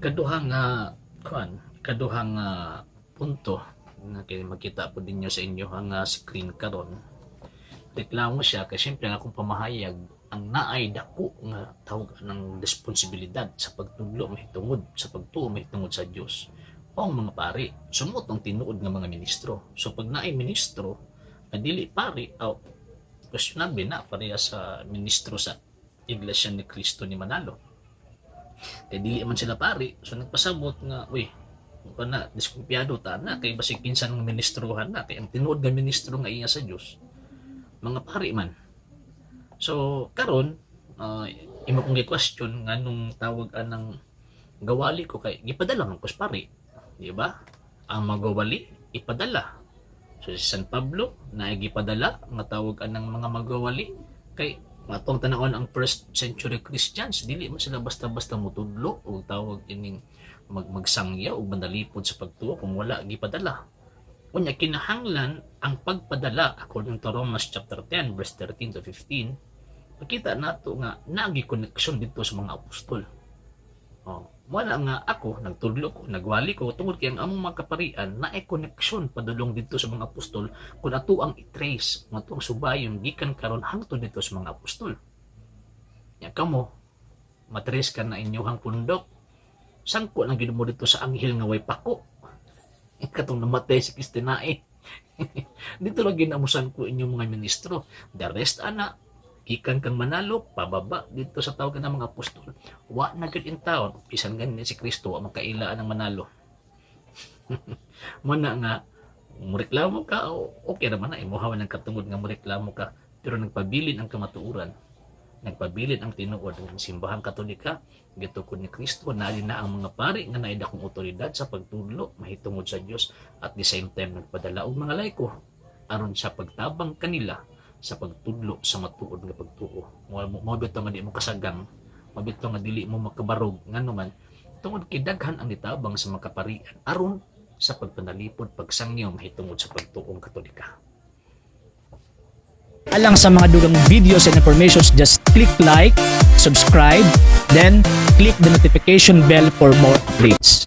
Ikaduhang punto na makita po ninyo sa inyo ang screen karon. Reklamo siya kasi siyempre nga akong pamahayag ang naay dako nga tawag ng responsibilidad sa pagtudlo mahitungod sa pagtuo mahitungod sa Dios. O ang mga pari sumot ang tinuod nga mga ministro. So pag naay ministro na dili pari o questionable na pareha sa ministro sa Iglesia ni Cristo ni Manalo. Kaya dili man sila pari, so nagpasabot nga, na diskumpiyado ta na kay basig kinsan ng ministrohan na kay ang tinuod nga ministro nga iya sa Dios mga pari man. So karon imo kong gi-question nganong tawag anang gawali ko kay gipadala man kus pari, di ba? Ang magawali ipadala. So si San Pablo na gipadala nga tawag anang mga magawali kay matong tanawon ang first century Christians, dili man sila basta-basta mutudlo o tawag ining magsangya o mandalipod sa pagtuo kung wala gipadala. Unya kinahanglan ang pagpadala according to Romans chapter 10 verse 13 to 15. Makita nato nga nagi connection dito sa mga apostol. Wala nga ako nagtudlo ko, nagwali ko tungod kay ang among mga kaparian na ay connection padulong dito sa mga apostol kung ato ang i-trace, ato ang subayon gikan karon hangtod dito sa mga apostol. Ya kamo matrace ka na inyong pundok. Sangko lang gid mo dito sa anghel nga way pako. Katong namatay si Kristinae. Dito lang ginamusan ko inyong mga ministro. The rest ana ikan kang Manalo, pababa dito sa tawag ng mga apostol. Wa na gid in taon, bisan ganin si Kristo ang makailaan ng Manalo. Muna nga, mureklamo ka, okay naman na, imuhawan ng katungod nga mureklamo ka, pero nagpabilin ang kamatuuran, nagpabilin ang tinuod ng simbahang Katolika, gitukod ni Kristo, naalin na ang mga pari nga naida kong otoridad sa pagtudlo, mahitungod sa Dios at the same time nagpadala og mga laiko aron sa pagtabang kanila sa pagtudlo sa matuod nga pagtuo. Mo bitaw nga di mo kasagang, mo bitaw nga dili mo makabarog ngano man tungod kay daghan ang nitabang sa makaparian aron sa pagpanalipod pagsangyo mahitungod sa pagtuong Katolika. Alang sa mga dugang videos and informations, just click like, subscribe, then click the notification bell for more updates.